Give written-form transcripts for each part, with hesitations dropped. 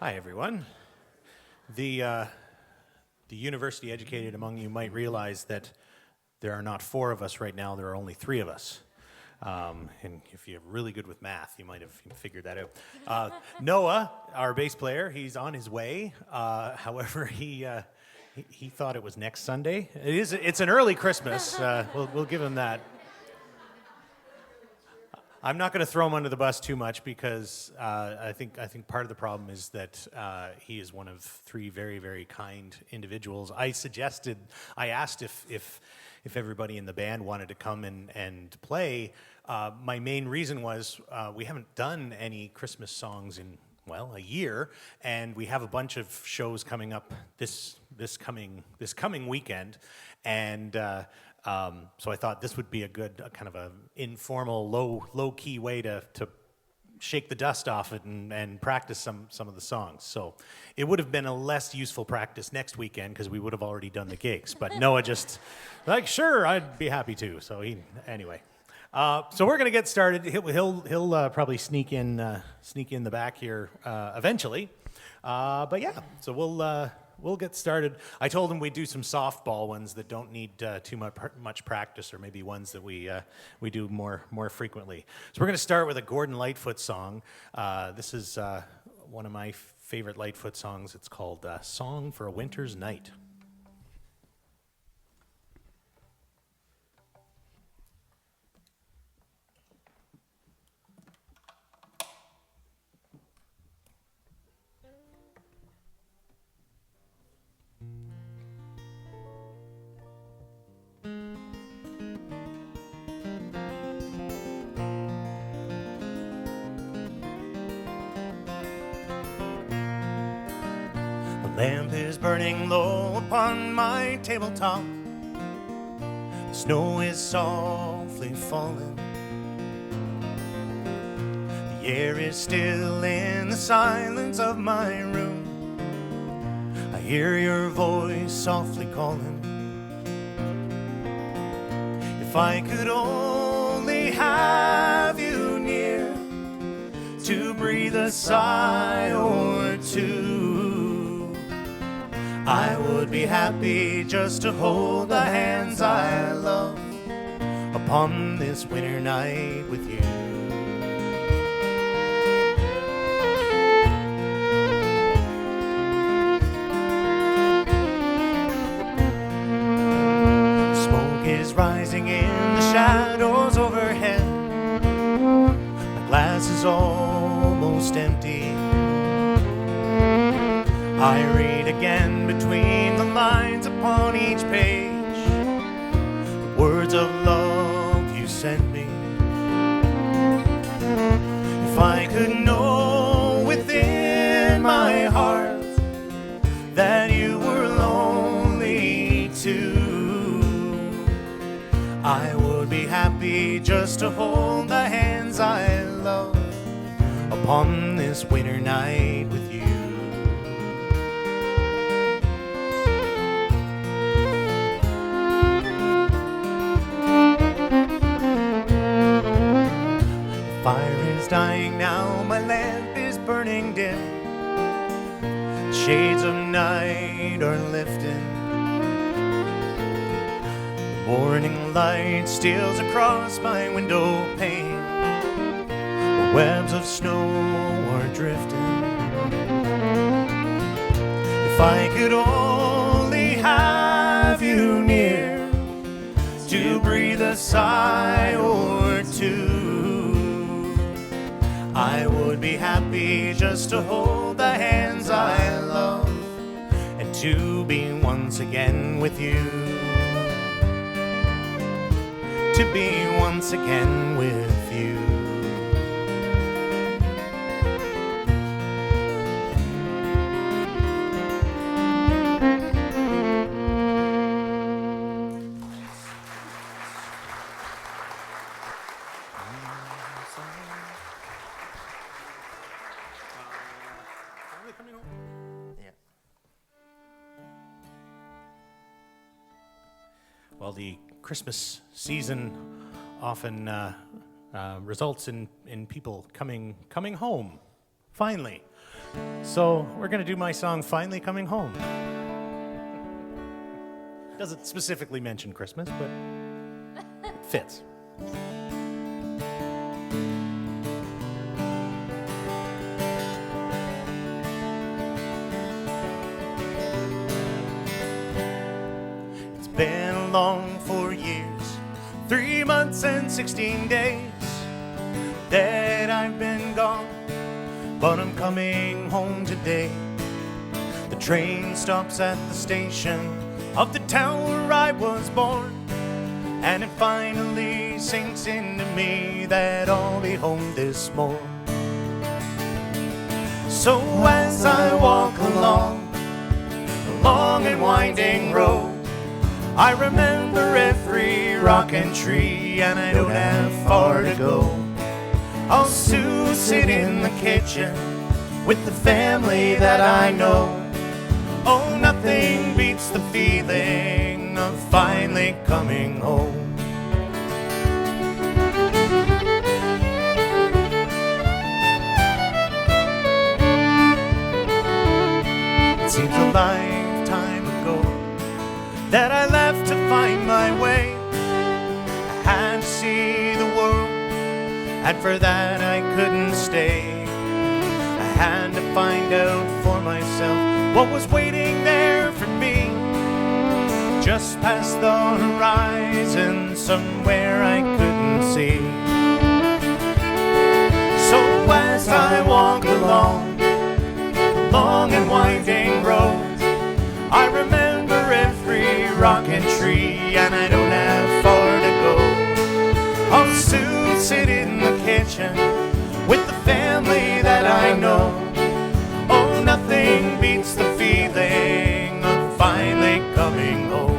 Hi, everyone. The university educated among you might realize that there are not four of us right now, there are only three of us. And if you're really good with math, you might have figured that out. Noah, our bass player, he's on his way. However, he thought it was next Sunday. It's an early Christmas. We'll give him that. I'm not going to throw him under the bus too much because I think part of the problem is that he is one of three very, very kind individuals. I asked if everybody in the band wanted to come and play. My main reason was we haven't done any Christmas songs in, a year, and we have a bunch of shows coming up this coming weekend, and so I thought this would be a good kind of a informal, low key way to shake the dust off it and practice some of the songs. So it would have been a less useful practice next weekend because we would have already done the gigs. But Noah just sure, I'd be happy to. So anyway. So we're gonna get started. He'll probably sneak in the back here eventually. But yeah, so we'll get started. I told him we'd do some softball ones that don't need too much practice, or maybe ones that we do more frequently. So we're going to start with a Gordon Lightfoot song. This is one of my favorite Lightfoot songs. It's called "Song for a Winter's Night." The lamp is burning low upon my tabletop. The snow is softly falling. The air is still in the silence of my room. I hear your voice softly calling. If I could only have you near to breathe a sigh or two, I would be happy just to hold the hands I love upon this winter night with you. Smoke is rising in the shadows overhead. My glass is almost empty. I read again between the lines upon each page the words of love you sent me. If I could know within my heart that you were lonely too, I would be happy just to hold the hands I love upon this winter night with you. Fire is dying now, my lamp is burning dim. The shades of night are lifting. The morning light steals across my window pane. The webs of snow are drifting. If I could only have you near to breathe a sigh or two, I would be happy just to hold the hands I love and to be once again with you. To be once again with you. Well, the Christmas season often results in people coming home, finally. So we're going to do my song, Finally Coming Home. Doesn't specifically mention Christmas, but it fits. It's been long 4 years, 3 months and 16 days that I've been gone, but I'm coming home today. The train stops at the station of the town where I was born, and it finally sinks into me that I'll be home this morn. So as I walk along the long and winding road, I remember every rock and tree, and I don't have far to go. I'll soon sit in the kitchen with the family that I know. Oh, nothing beats the feeling of finally coming home. It seems a lifetime ago that I left to find my way. I had to see the world, and for that I couldn't stay. I had to find out for myself what was waiting there for me, just past the horizon, somewhere I couldn't see. So as I walk along the long and winding road, I remember every rock and tree, and I don't have far to go. I'll soon sit in the kitchen with the family that I know. Oh, nothing beats the feeling of finally coming home.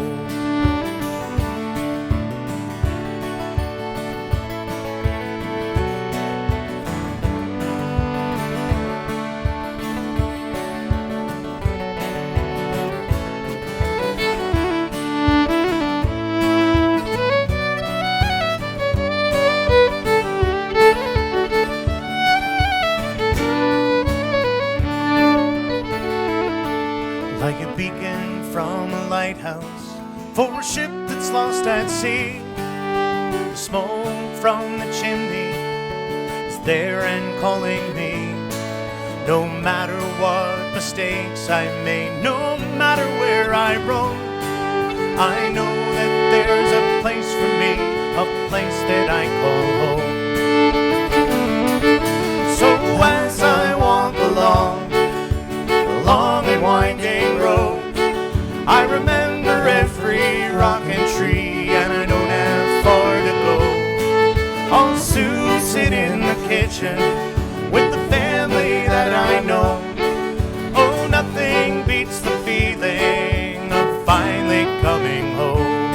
Like a beacon from a lighthouse for a ship that's lost at sea, the smoke from the chimney is there and calling me. No matter what mistakes I made, no matter where I roam, I know that there's a place for me, a place that I call home. So as I walk along the long and winding road, I remember every rock and tree, and I don't have far to go. I'll soon sit in the kitchen with the family that I know. Oh, nothing beats the feeling of finally coming home.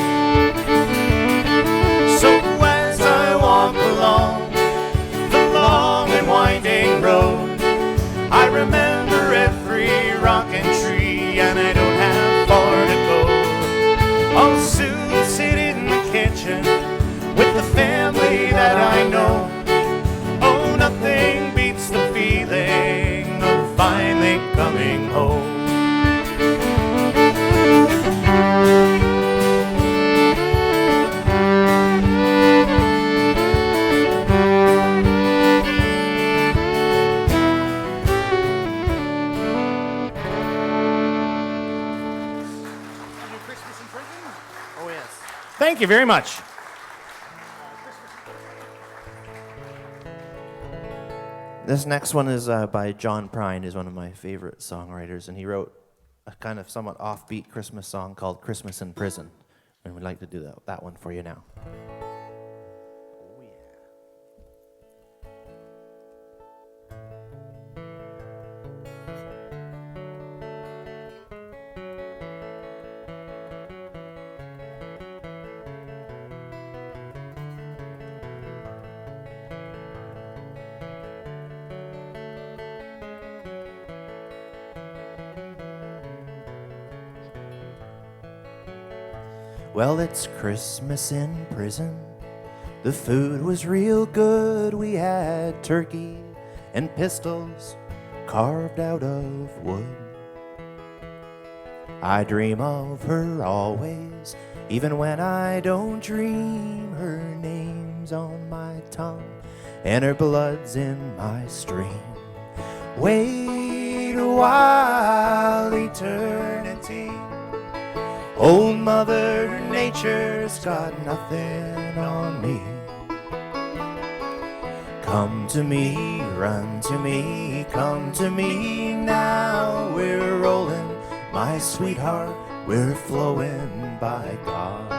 So as I walk along the long and winding road, I remember every rock and tree, and I don't have far to go. I'll soon sit in the kitchen with the family that I know. Oh, nothing beats the feeling of finally coming home. Thank you very much. This next one is by John Prine, who's one of my favorite songwriters, and he wrote a kind of somewhat offbeat Christmas song called Christmas in Prison, and we'd like to do that one for you now. Well, it's Christmas in prison. The food was real good. We had turkey and pistols carved out of wood. I dream of her always, even when I don't dream. Her name's on my tongue and her blood's in my stream. Wait a while, eternity. Old Mother Nature's got nothing on me. Come to me, run to me, come to me now. We're rolling, my sweetheart, we're flowing by God.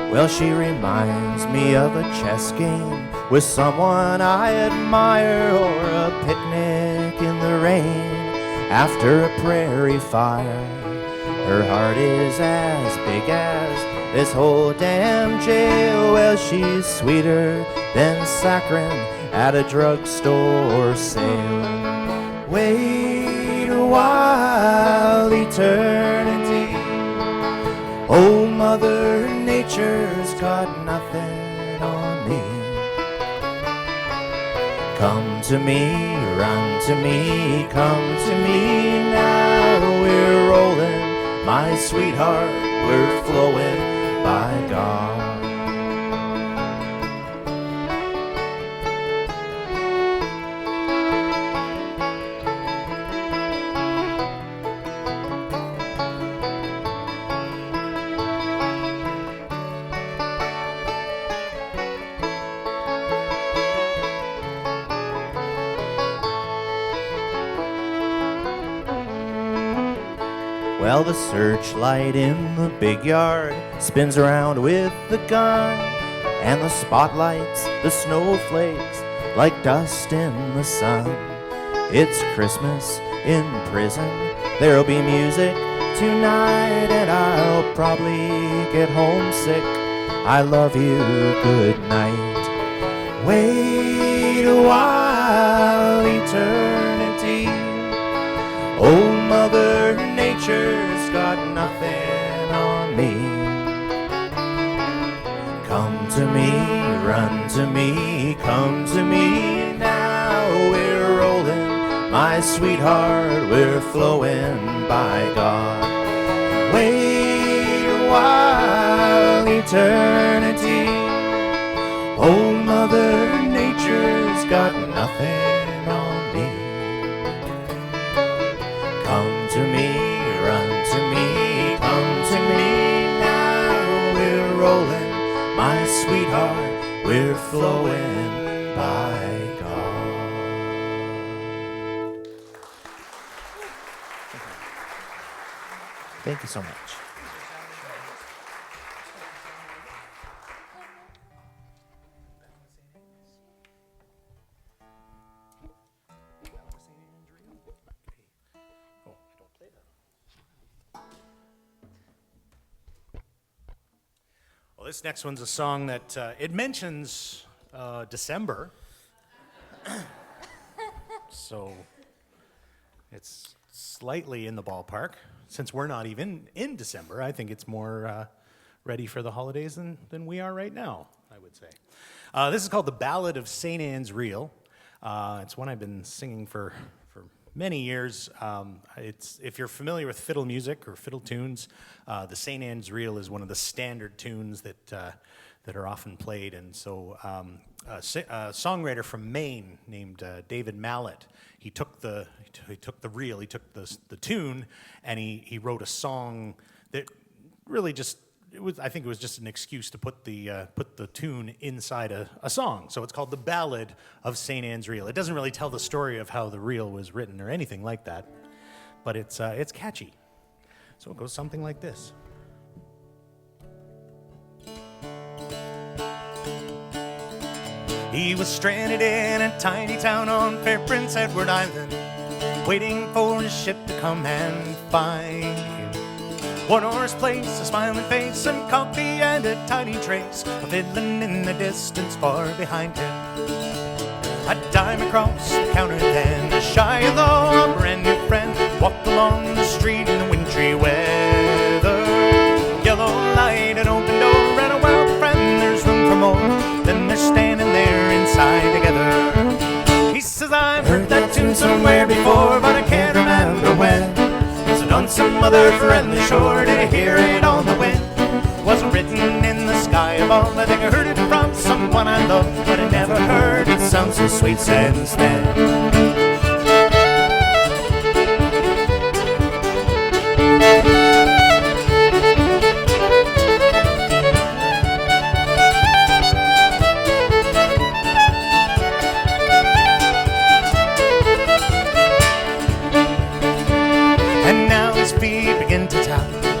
Well, she reminds me of a chess game with someone I admire, or a picnic in the rain after a prairie fire. Her heart is as big as this whole damn jail. Well, she's sweeter than saccharin at a drugstore sale. Wait a while, eternity. Old Mother Nature's got nothing on me. Come to me, run to me, come to me now. We're rolling, my sweetheart, we're flowing by God. Well, the searchlight in the big yard spins around with the gun, and the spotlights, the snowflakes, like dust in the sun. It's Christmas in prison, there'll be music tonight, and I'll probably get homesick. I love you, good night. Wait a while, eternity. Old Mother Nature's got nothing on me. Come to me, run to me, come to me now. We're rolling, my sweetheart, we're flowing by God. Wait a while, eternity. Old Mother Nature's got nothing on me. Come to me, run to me, come to me now. We're rolling, my sweetheart, we're flowing by God. Thank you so much. Well, this next one's a song that it mentions December, so it's slightly in the ballpark. Since we're not even in December, I think it's more ready for the holidays than we are right now, I would say. This is called The Ballad of St. Anne's Reel. It's one I've been singing for many years. If you're familiar with fiddle music or fiddle tunes, the St. Anne's Reel is one of the standard tunes that are often played. And so a songwriter from Maine named David Mallet, he took the reel, he took the tune, and he wrote a song that really just, I think it was just an excuse to put the tune inside a song. So it's called The Ballad of St. Anne's Reel. It doesn't really tell the story of how the reel was written or anything like that, but it's catchy. So it goes something like this. He was stranded in a tiny town on fair Prince Edward Island, waiting for his ship to come and find him. One horse place, a smiling face, and coffee and a tiny trace, a fiddling in the distance far behind him. A dime across the counter then, a shy though a brand new friend walked along the street in the wintry weather. Yellow light, an open door, and a wild friend, there's room for more. Then they're standing there inside together. He says, I've heard that tune somewhere before, but I can't remember when. Was it on some other friendly shore? Did I hear it on the wind? Was it written in the sky above? I think I heard it from someone I love, but I never heard it sound so sweet since then.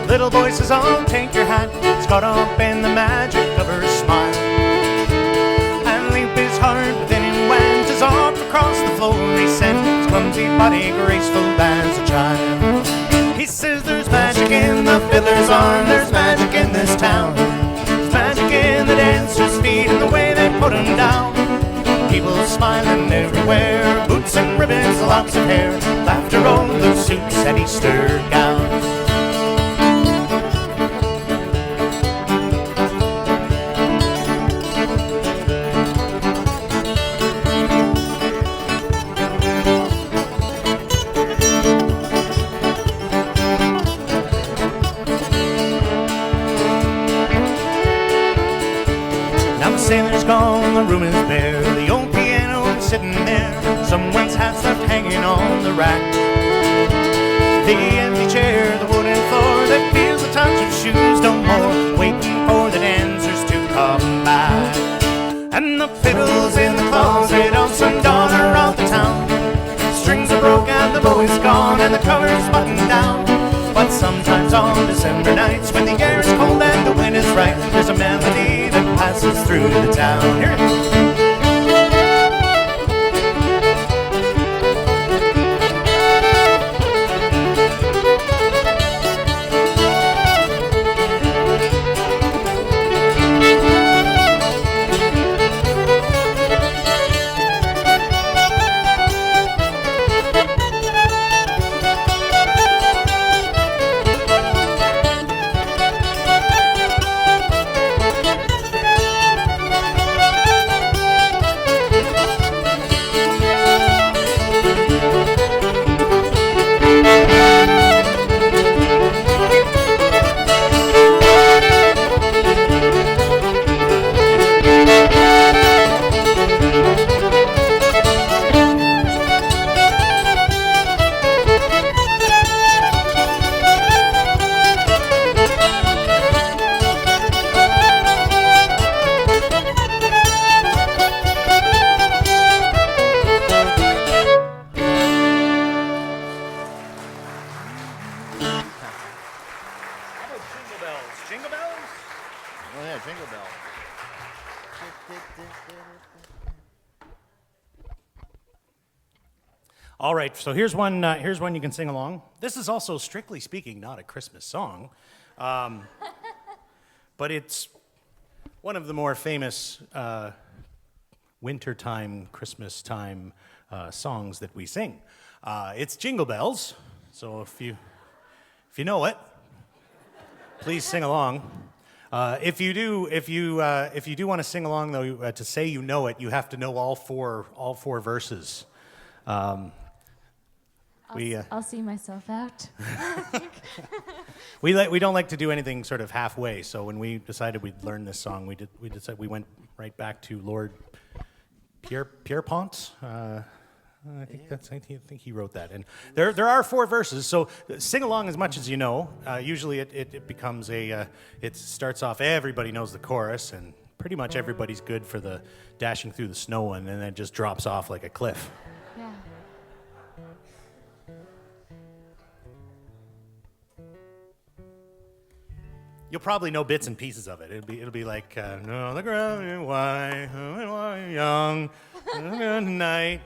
Little voices all take your hat. It's caught up in the magic of her smile, and leap his heart within him went as off across the floor he sent his clumsy body graceful as a child. He says there's magic in the fiddler's arm, there's magic in this town, there's magic in the dancer's feet and the way they put him down. People smiling everywhere, boots and ribbons, locks of hair, laughter on those suits and Easter gowns. Sailor's gone, the room is bare, the old piano is sitting there, someone's hat's left hanging on the rack. The empty chair, the wooden floor that feels the touch of shoes no more, waiting for the dancers to come back. And the fiddle's in the closet of some daughter of the town, strings are broke and the bow is gone and the cover's buttoned down. But sometimes on December nights when the air is cold and the wind is right, there's a melody that passes through the town. Hear it. Jingle Bells? Oh yeah, Jingle Bells. All right, so here's one you can sing along. This is also, strictly speaking, not a Christmas song, but it's one of the more famous wintertime, Christmas time songs that we sing. It's Jingle Bells, so if you know it, please sing along. If you do want to sing along, though, to say you know it, you have to know all four verses. I'll see myself out. We don't like to do anything sort of halfway. So when we decided we'd learn this song, we went right back to Lord Pierpont. I think he wrote that. And there are four verses. So sing along as much as you know. Usually it becomes it starts off, everybody knows the chorus, and pretty much everybody's good for the dashing through the snow one, and then it just drops off like a cliff. Yeah. You'll probably know bits and pieces of it. It'll be like, no, the ground, why, young, good night.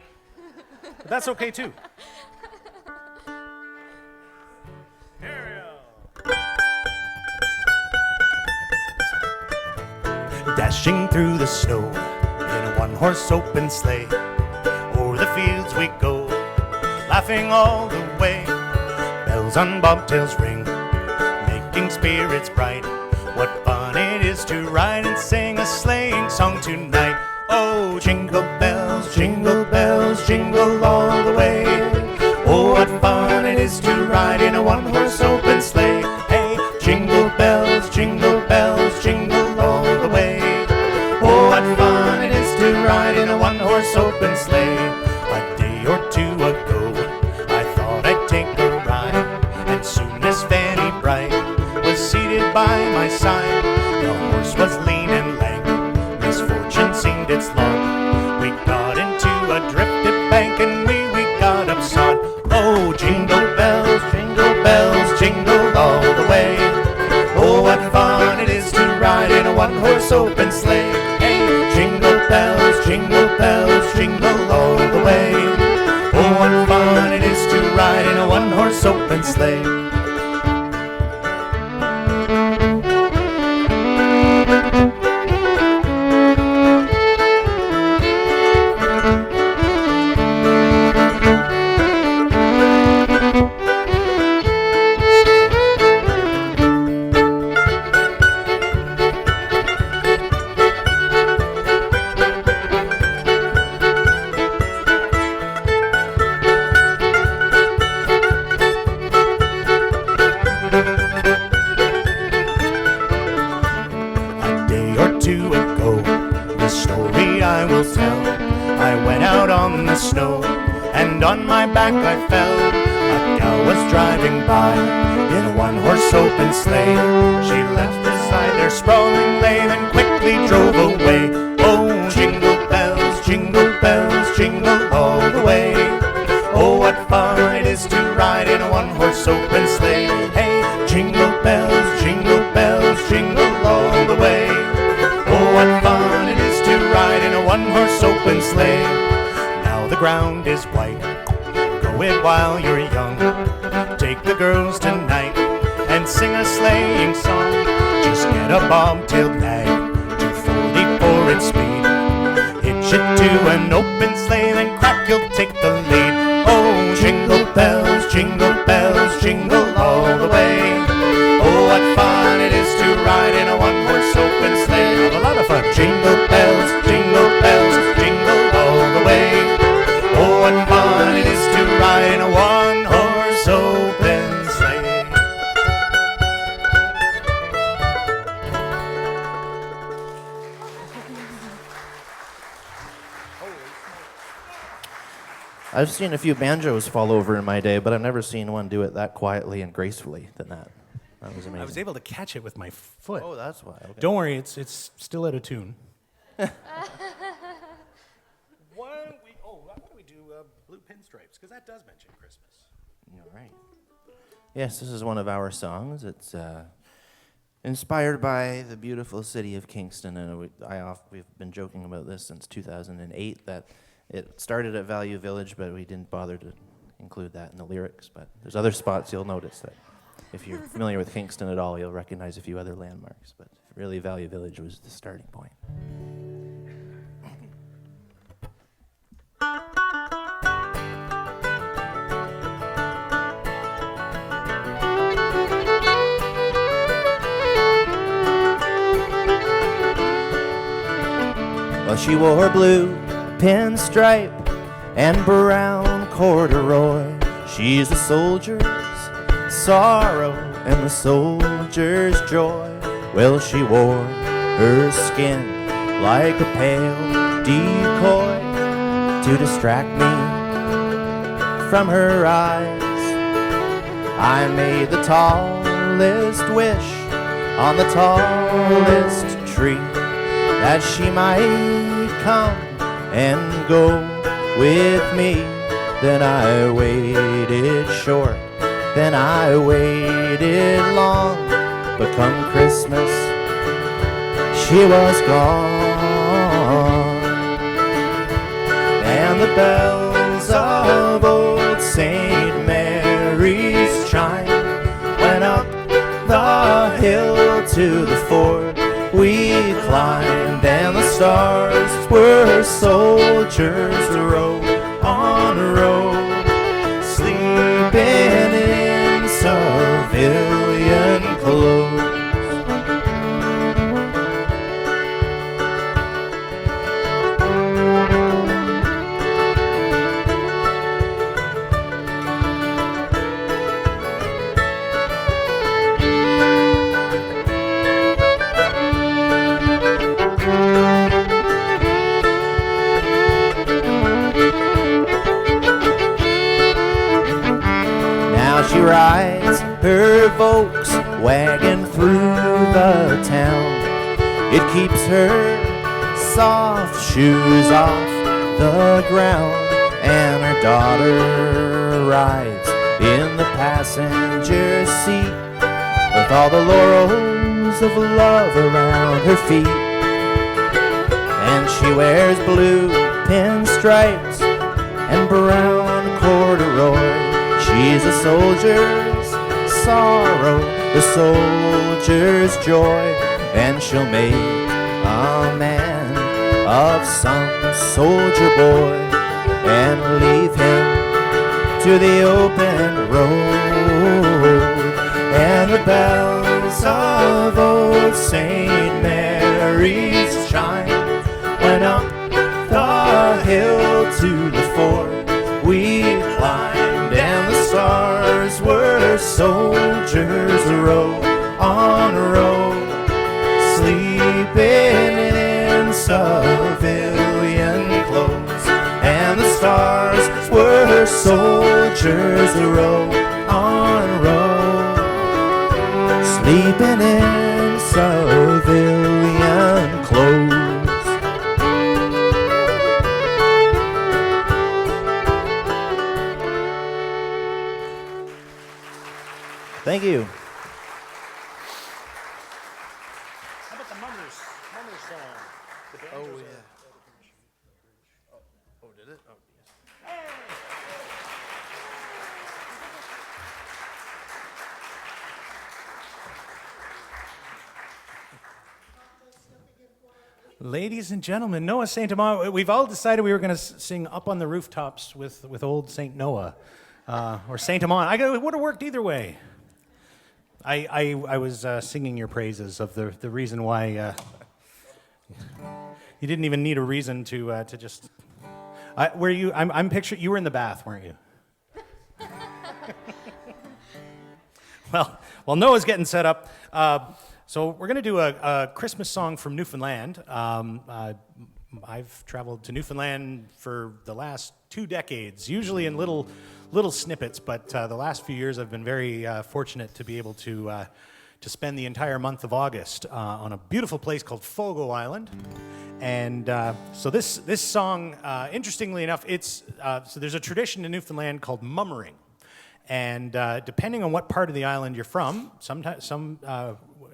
But that's okay too. Here we go. dashing through the snow in a one-horse open sleigh. O'er the fields we go, laughing all the way. Bells on bobtails ring, making spirits bright. What fun it is to ride and sing a sleighing song tonight. Oh, jingle bells, jingle all the way. Oh, what fun it is to ride in a one-horse open sleigh. Hey, jingle bells, jingle all the way. Oh, what fun it is to ride in a one-horse open sleigh. A day or two ago, I thought I'd take a ride, and soon as Fanny Bright was seated by my side, the horse was lean and lank, misfortune seemed its lot. We got into a drifted bank and we got upside. Oh, jingle bells, jingle all the way. Oh, what fun it is to ride in a one-horse open sleigh. Hey, jingle bells, jingle all the way. Oh, what fun it is to ride in a one-horse open sleigh. Snow, and on my back I fell. A gal was driving by in a one-horse open sleigh. She left beside their sprawling lane and quickly drove away. Oh, jingle bells, jingle all the way. Oh, what fun it is to ride in a one-horse open sleigh. Hey, jingle bells, jingle all the way. Oh, what fun it is to ride in a one-horse open sleigh. The ground is white, go it while you're young. Take the girls tonight and sing a sleighing song. Just get a bobtailed nag, 240 for its speed. Hitch it to an open sleigh, then crack, you'll take the lead. Oh, jingle bells, jingle all the way. Oh, what fun it is to ride in a one-horse open sleigh. Have a lot of fun. Jingle bells, jingle all the way. Oh, what fun it is to ride in a one-horse open sleigh. I've seen a few banjos fall over in my day, but I've never seen one do it that quietly and gracefully than that. That was amazing. I was able to catch it with my foot. Oh, that's why. Okay. Don't worry, it's still out of tune. Why don't we do Blue Pinstripes? Because that does mention Christmas. All right. Yes, this is one of our songs. It's inspired by the beautiful city of Kingston, and we've been joking about this since 2008, that it started at Value Village, but we didn't bother to include that in the lyrics. But there's other spots you'll notice that if you're familiar with Kingston at all, you'll recognize a few other landmarks. But really, Value Village was the starting point. Well, she wore blue pinstripe and brown corduroy. She's a soldier's sorrow and the soldier's joy. Well, she wore her skin like a pale decoy to distract me from her eyes. I made the tallest wish on the tallest tree, that she might come and go with me. Then I waited short, then I waited long, but come Christmas, she was gone. And the bells of old St. Mary's chime went up the hill to the ford. We climbed, and the stars were soldiers, row on row, sleeping in civilian clothes. She rides her Volkswagen through the town. It keeps her soft shoes off the ground, and her daughter rides in the passenger seat with all the laurels of love around her feet. And she wears blue pinstripes and brown corduroy. She's a soldier's sorrow, the soldier's joy, and she'll make a man of some soldier boy and leave him to the open road. And the bells of old St. Mary's chime when up the hill to the fort we climbed, and the stars were soldiers, row on row, sleeping in civilian clothes. And the stars were soldiers, row on row, sleeping in civilian clothes. Thank you. How about the Mummers song? Oh, yeah. Oh, did it? Oh, yes. Ladies and gentlemen, Noah St. Amand. We've all decided we were going to sing Up on the Rooftops with old St. Noah or St. Amand. It would have worked either way. I was singing your praises of the reason why you didn't even need a reason to just. Were you? I'm picturing you were in the bath, weren't you? Well, Noah's getting set up. So we're going to do a Christmas song from Newfoundland. I've traveled to Newfoundland for the last 2 decades, usually in little snippets, but the last few years I've been very fortunate to be able to spend the entire month of August on a beautiful place called Fogo Island. And so this song, interestingly enough, so there's a tradition in Newfoundland called mummering. And depending on what part of the island you're from, some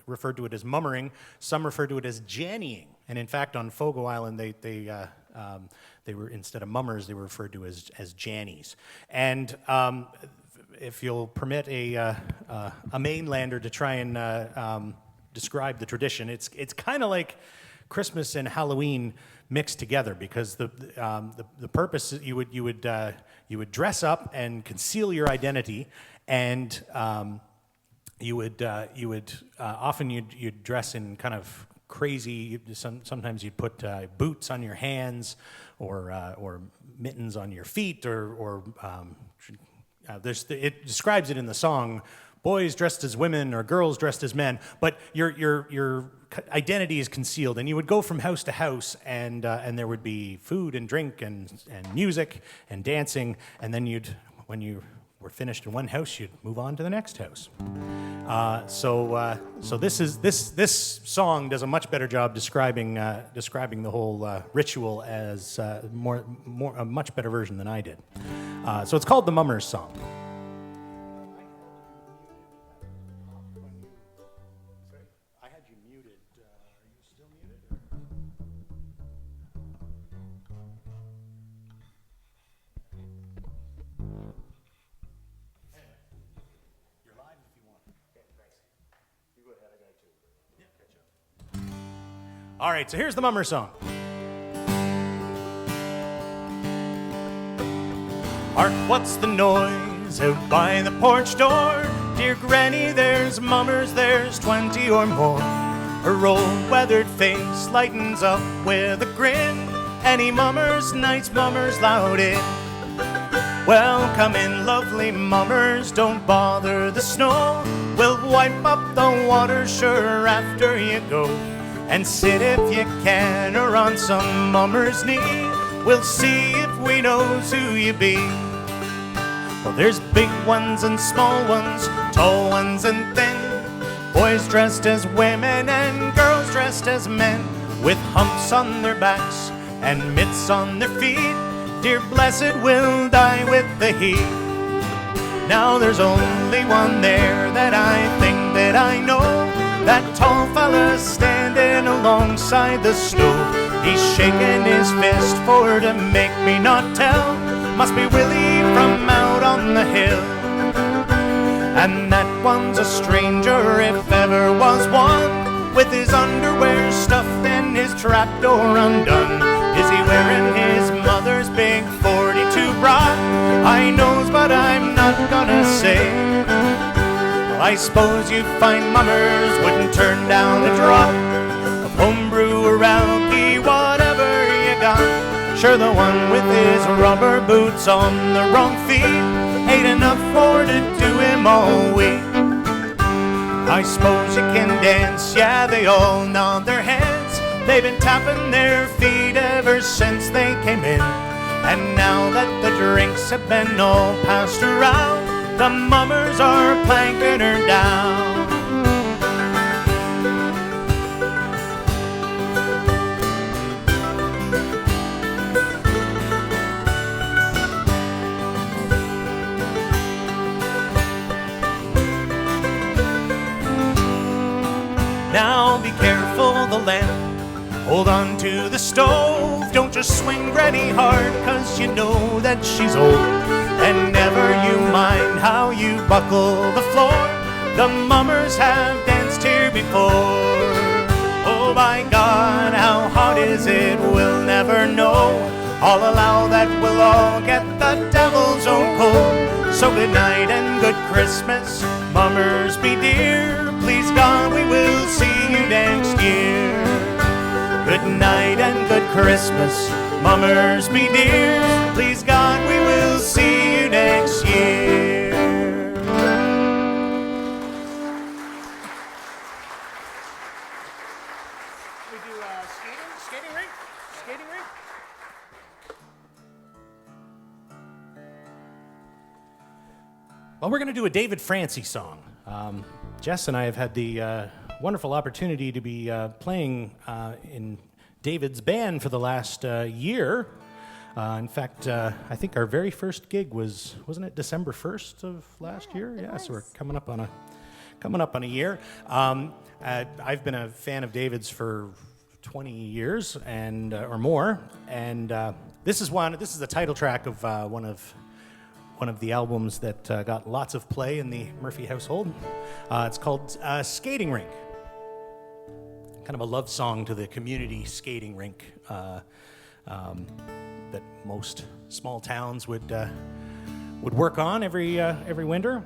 refer to it as mummering, some refer to it as jannying. And in fact, on Fogo Island, they were, instead of mummers, they were referred to as jannies. And if you'll permit a mainlander to try and describe the tradition, it's kind of like Christmas and Halloween mixed together, because the purpose is you would dress up and conceal your identity, and often you'd dress in kind of crazy. Sometimes you'd put boots on your hands, or mittens on your feet, or it describes it in the song. Boys dressed as women or girls dressed as men, but your identity is concealed, and you would go from house to house, and there would be food and drink and music and dancing, and then when you were finished in one house, you'd move on to the next house. So this song does a much better job describing the whole ritual as a much better version than I did. So it's called the Mummers Song. I had you muted. Are you still muted? You're live if you want. Okay, thanks. You go ahead. I got you. Yeah, catch up. All right, so here's the mummer song. Hark, what's the noise out by the porch door? Dear Granny, there's mummers, there's 20 or more. Her old weathered face lightens up with a grin. Any mummers, nice mummers, loud in. Well, come in, lovely mummers, don't bother the snow. We'll wipe up the water, sure, after you go. And sit if you can, or on some mummer's knee. We'll see if we knows who you be. Well, there's big ones and small ones, tall ones and thin. Boys dressed as women and girls dressed as men, with humps on their backs and mitts on their feet. Dear blessed will die with the heat. Now there's only one there that I think that I know. That tall fella standing alongside the stove. He's shaking his fist for to make me not tell. Must be Willie from out on the hill. And that one's a stranger if ever was one, with his underwear stuffed and his trapdoor undone. Is he wearing his mother's big 42 bra? I knows, but I'm not gonna say. Well, I suppose you fine mummers wouldn't turn down a drop of homebrew or alky, whatever you got. Sure, the one with his rubber boots on the wrong feet ain't enough for to do him all week. I suppose you can dance, yeah, they all nod their heads. They've been tapping their feet ever since they came in. And now that the drinks have been all passed around, the mummers are planking her down. Now be careful the lamp, hold on to the stove. Don't just swing Granny hard, cause you know that she's old. And never you mind how you buckle the floor. The mummers have danced here before. Oh my God, how hot is it? We'll never know. I'll allow that we'll all get the devil's own cold. So good night and good Christmas, mummers be dear. Please God, we will see you next year. Good night and good Christmas, mummers be dear. Please God, we will see you next year. We do skating rink? Skating rink? Well, we're going to do a David Francie song. Jess and I have had the wonderful opportunity to be playing in David's band for the last year. In fact, I think our very first gig wasn't it December 1st of last year? Yeah, so we're coming up on a year. I've been a fan of David's for 20 years and or more, and this is the title track of one of the albums that got lots of play in the Murphy household. It's called Skating Rink. Kind of a love song to the community skating rink that most small towns would work on every winter.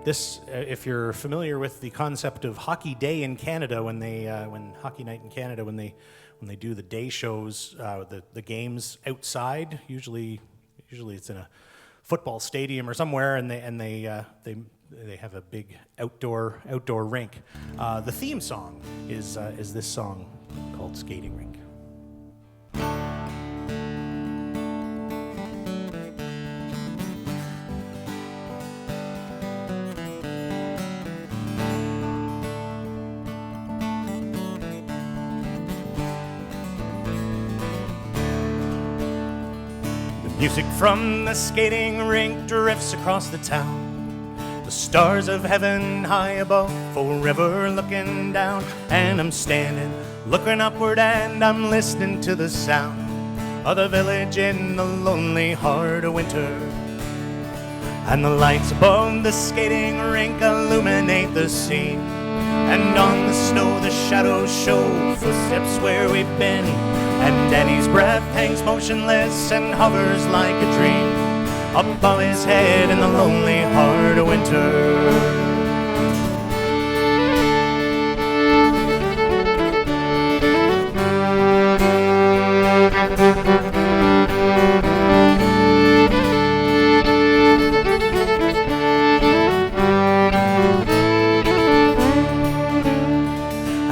This, if you're familiar with the concept of Hockey Day in Canada, when Hockey Night in Canada, when they do the day shows, the games outside, usually it's in a football stadium or somewhere, and they have a big outdoor rink. The theme song is this song called Skating Rink. Music from the skating rink drifts across the town. The stars of heaven high above, forever looking down. And I'm standing, looking upward, and I'm listening to the sound of the village in the lonely heart of winter. And the lights above the skating rink illuminate the scene And on the snow the shadows show footsteps where we've been. And Danny's breath hangs motionless and hovers like a dream above his head in the lonely heart of winter.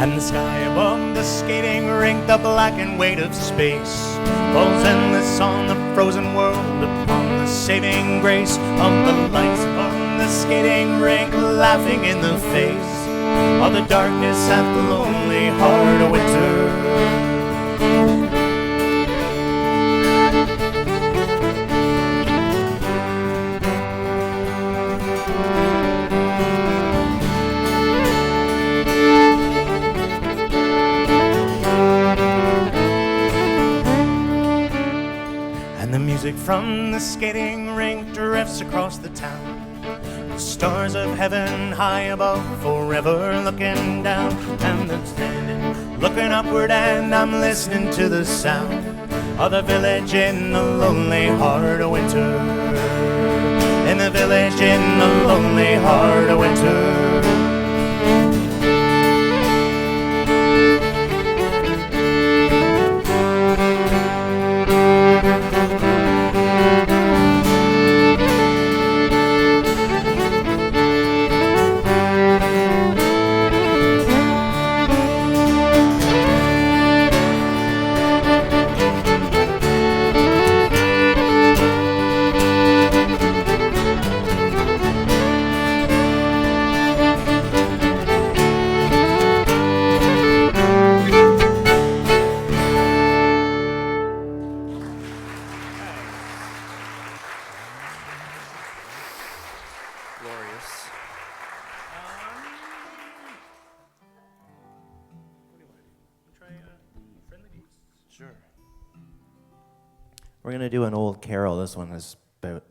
And the sky above the skating rink, the blackened weight of space, falls endless on the frozen world upon the saving grace of the lights upon the skating rink, laughing in the face of the darkness at the lonely heart of winter. Music from the skating rink drifts across the town. The stars of heaven high above, forever looking down. And I'm standing, looking upward, and I'm listening to the sound of the village in the lonely heart of winter. In the village in the lonely heart of winter. We're going to do an old carol. This one is about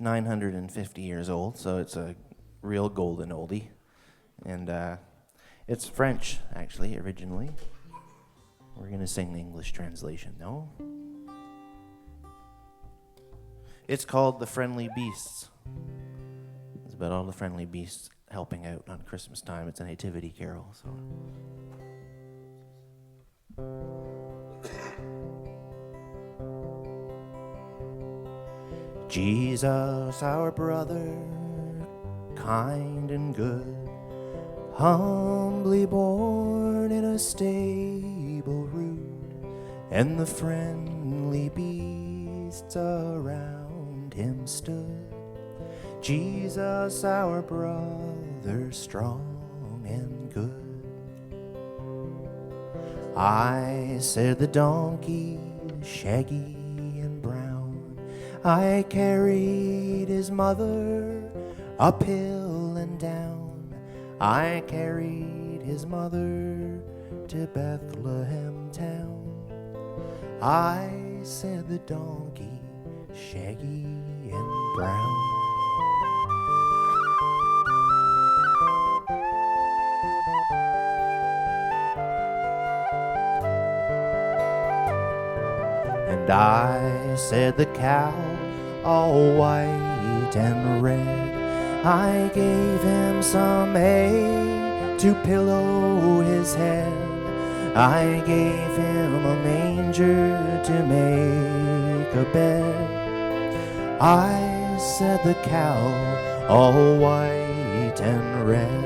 950 years old, so it's a real golden oldie. And it's French, actually, originally. We're going to sing the English translation, though. It's called The Friendly Beasts. It's about all the friendly beasts helping out on Christmas time. It's a nativity carol, so... Jesus, our brother, kind and good, humbly born in a stable rude, and the friendly beasts around him stood. Jesus, our brother, strong and good. I said the donkey, shaggy and brown, I carried his mother uphill and down. I carried his mother to Bethlehem town. I said the donkey, shaggy and brown. And I said the cow, all white and red, I gave him some hay to pillow his head. I gave him a manger to make a bed. I said the cow, all white and red.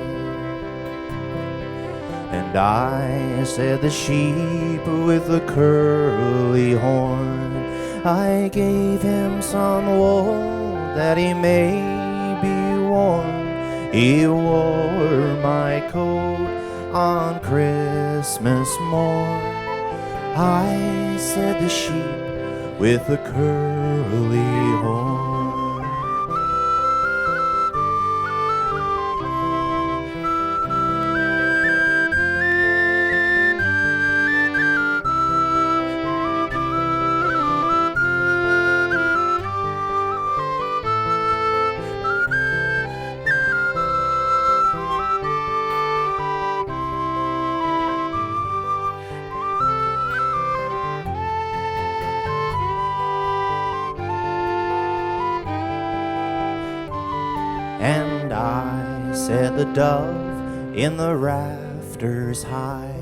And I said the sheep with the curly horn, I gave him some wool that he may be warm. He wore my coat on Christmas morn. I said the sheep with the curly horn. said the dove in the rafters high.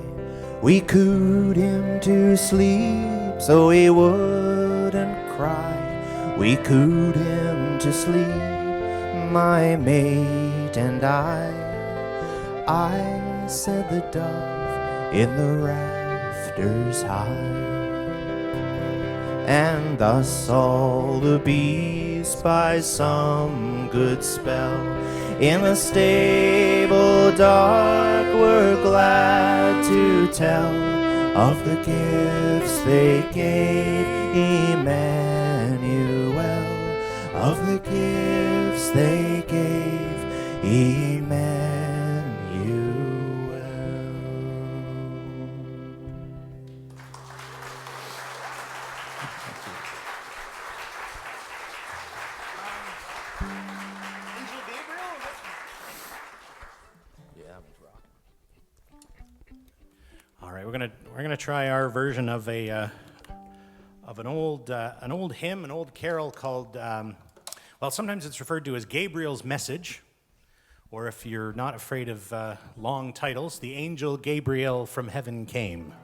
We cooed him to sleep so he wouldn't cry. We cooed him to sleep, my mate and I said the dove in the rafters high. And thus all the bees by some good spell in the stable dark were glad to tell of the gifts they gave Emmanuel, of the gifts they gave Emmanuel. All right, we're gonna try our version of an old hymn, an old carol called well, sometimes it's referred to as Gabriel's Message, or if you're not afraid of long titles, The Angel Gabriel from Heaven Came.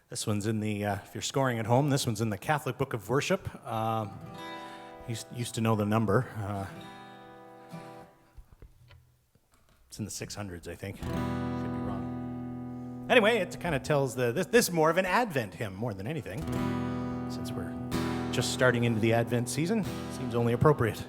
This one's in the if you're scoring at home, this one's in the Catholic Book of Worship. Used to know the number. It's in the 600s, I think. Could be wrong. Anyway, it kind of tells this is more of an Advent hymn more than anything. Since we're just starting into the Advent season, seems only appropriate.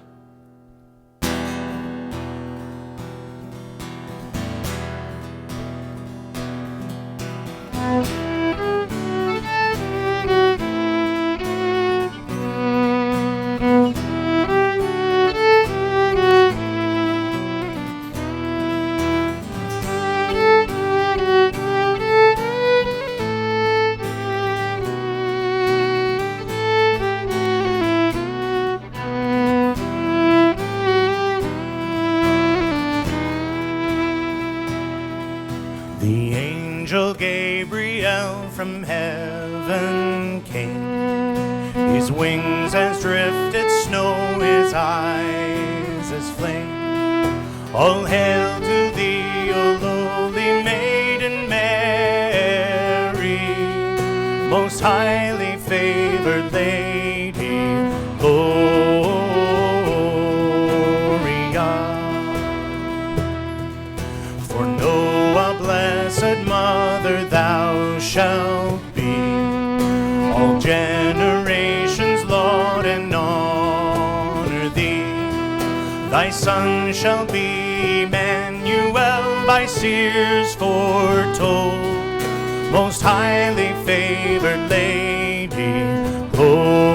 The angel Gabriel from heaven came. His wings as drifted snow, his eyes as flame. All hail to thee, O lowly maiden Mary, most highly favored lady, Gloria. For Noah, blessed mother, thou shalt be, all generations laud and honor thee. Thy son shall be Emmanuel, by seers foretold, most highly favored lady, Gloria.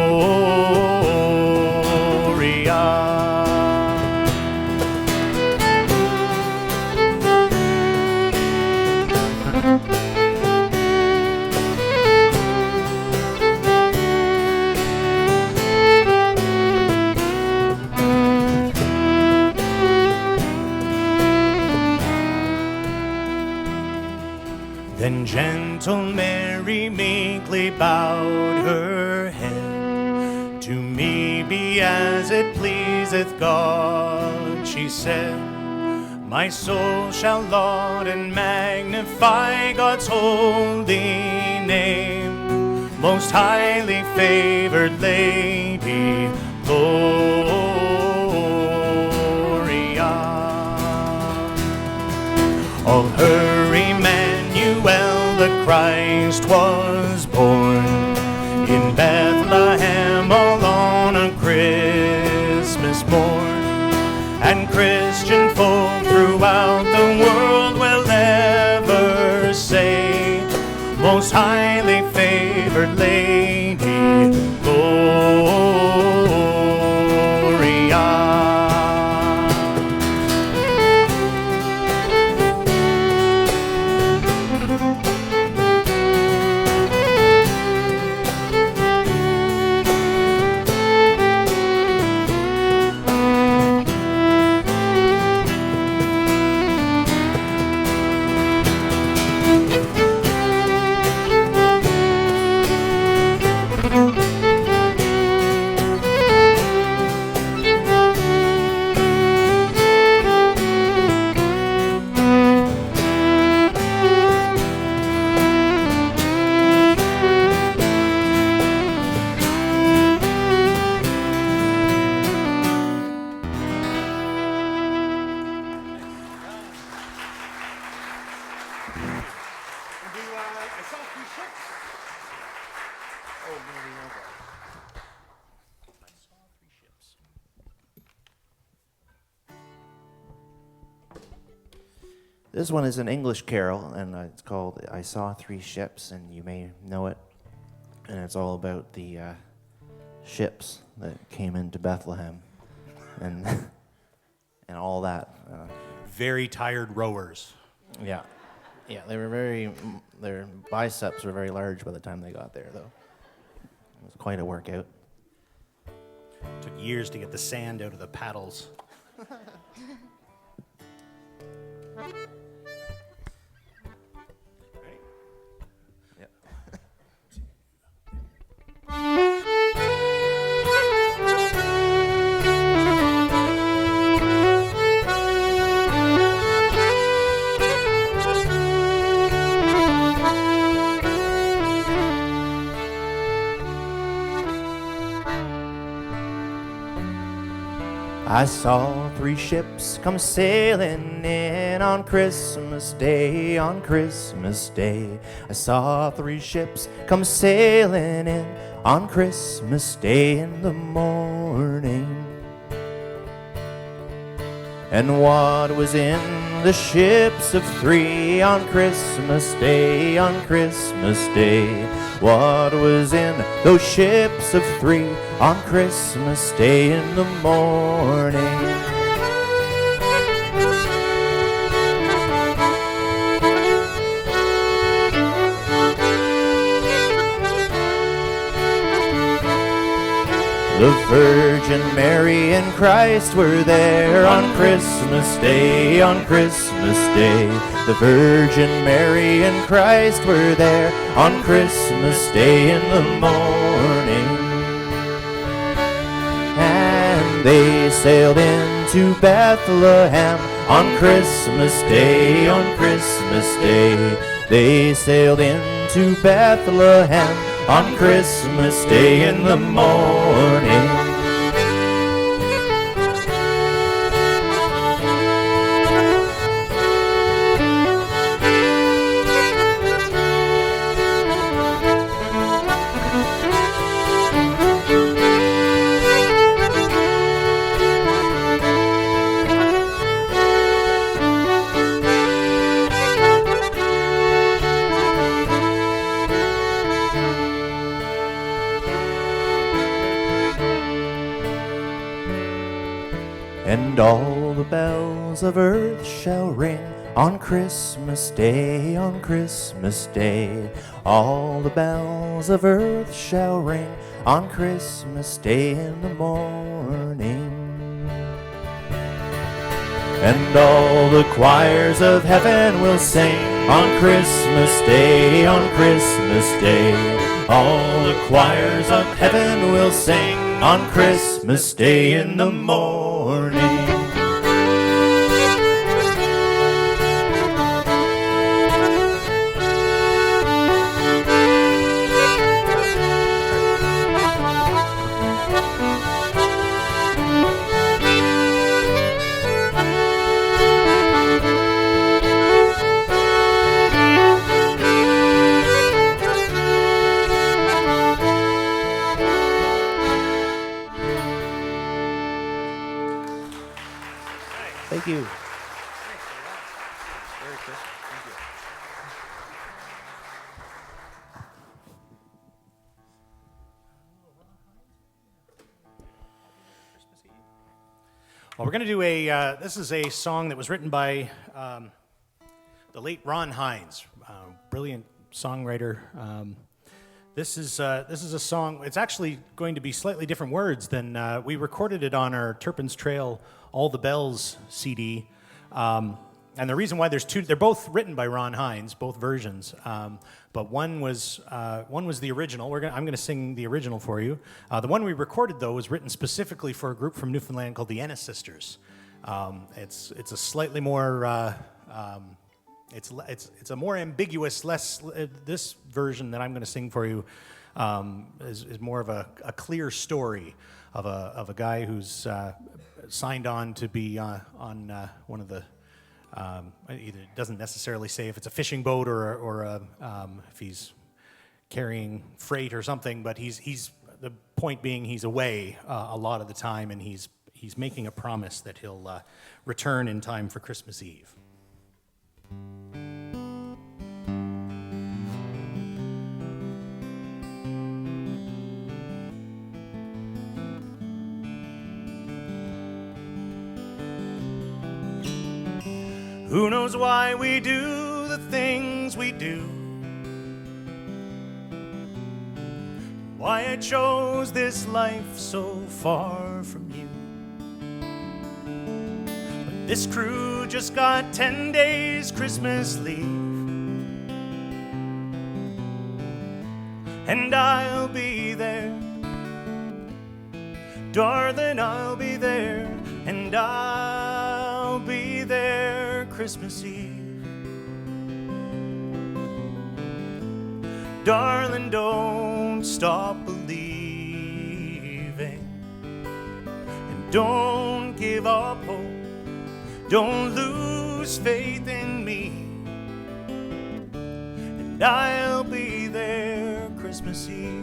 Then gentle Mary meekly bowed her head. To me be as it pleaseth God, she said. My soul shall laud and magnify God's holy name, most highly favored lady, Gloria. Of her Emmanuel the Christ was born in Bethlehem all on a Christmas morn, and Christian folk throughout the world will ever say, most highly favored lady, Gloria. I saw 3 ships. Oh, maybe not. I saw 3 ships. This one is an English carol, and it's called I Saw 3 Ships, and you may know it. And it's all about the ships that came into Bethlehem and and all that. Very tired rowers. Yeah. Yeah, their biceps were very large by the time they got there, though. It was quite a workout. Took years to get the sand out of the paddles. Ready? Yep. I saw 3 ships come sailing in on Christmas Day, on Christmas Day. I saw 3 ships come sailing in on Christmas Day in the morning. And what was in the ships of 3 on Christmas Day, on Christmas Day? What was in those ships of 3 on Christmas Day in the morning? The Virgin Mary and Christ were there on Christmas Day, on Christmas Day. The Virgin Mary and Christ were there on Christmas Day in the morning. And they sailed into Bethlehem on Christmas Day, on Christmas Day. They sailed into Bethlehem on Christmas Day in the morning. And all the bells of earth shall ring on Christmas Day, on Christmas Day. All the bells of earth shall ring on Christmas Day in the morning. And all the choirs of heaven will sing on Christmas Day, on Christmas Day. All the choirs of heaven will sing on Christmas Day in the morning. Thank you. Very crisp. Thank you. Well, we're going to do this is a song that was written by the late Ron Hines, brilliant songwriter. This is a song. It's actually going to be slightly different words than we recorded it on our Turpin's Trail All the Bells CD. And the reason why there's 2, they're both written by Ron Hines, both versions. But one was the original. I'm going to sing the original for you. The one we recorded, though, was written specifically for a group from Newfoundland called the Ennis Sisters. It's a slightly more it's a more ambiguous, less. This version that I'm going to sing for you is more of a clear story of a guy who's signed on to be on one of the It doesn't necessarily say if it's a fishing boat or if he's carrying freight or something, but he's the point being he's away a lot of the time, and he's making a promise that he'll return in time for Christmas Eve. Who knows why we do the things we do? Why I chose this life so far from you? But this crew just got 10 days Christmas leave, and I'll be there, darling, I'll be there, and I'll be there Christmas Eve. Darling, don't stop believing, and don't give up hope. Don't lose faith in me, and I'll be there Christmas Eve.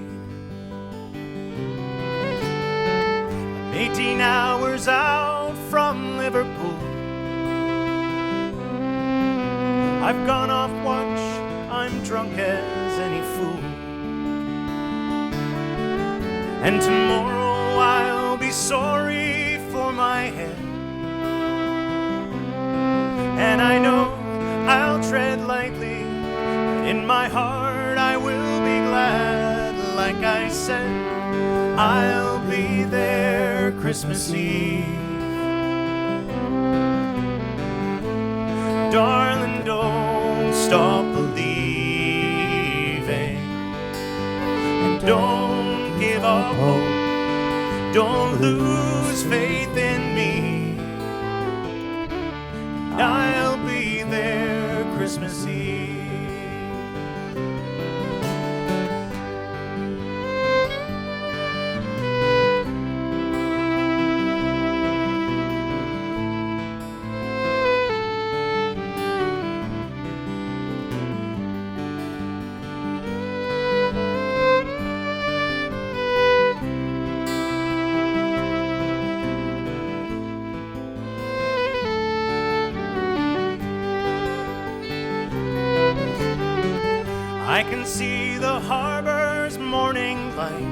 I'm 18 hours out from Liverpool. I've gone off watch, I'm drunk as any fool. And tomorrow I'll be sorry for my head, and I know I'll tread lightly, but in my heart I will be glad. Like I said, I'll be there Christmas Eve. Darling, don't stop believing, and don't give up hope. Don't lose faith in me, and I'll be there Christmas Eve. I can see the harbor's morning light.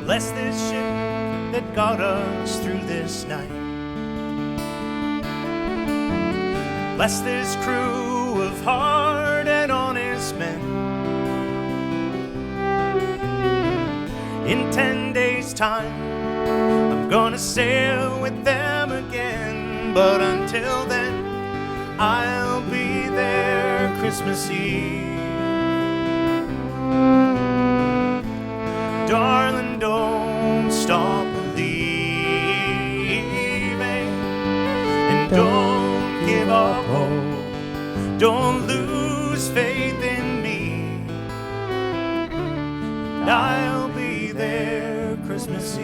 Bless this ship that got us through this night. Bless this crew of hard and honest men. In 10 days' time, I'm gonna sail with them again. But until then, I'll be there Christmas Eve. Darling, don't stop believing, and don't give up hope. Don't lose faith in me, and I'll be there Christmas Eve.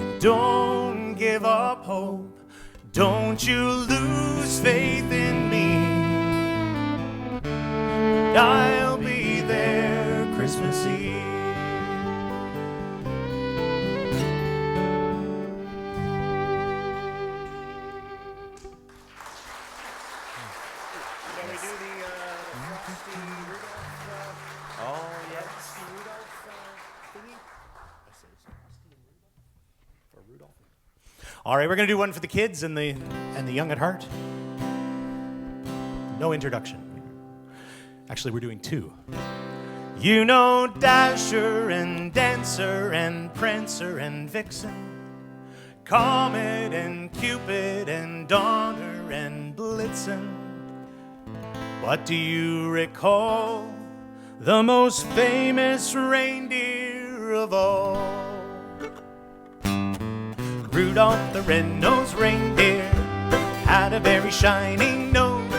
And don't give up hope. Don't you lose faith in me, and I'll be there Christmas Eve. Shall we do the Frosty Rudolph? Oh, yes. Frosty Rudolph thingy? For Rudolph. All right, we're going to do one for the kids and the young at heart. No introduction. Actually, we're doing two. You know Dasher and Dancer and Prancer and Vixen, Comet and Cupid and Donner and Blitzen. But do you recall the most famous reindeer of all? Rudolph the red-nosed reindeer had a very shining nose,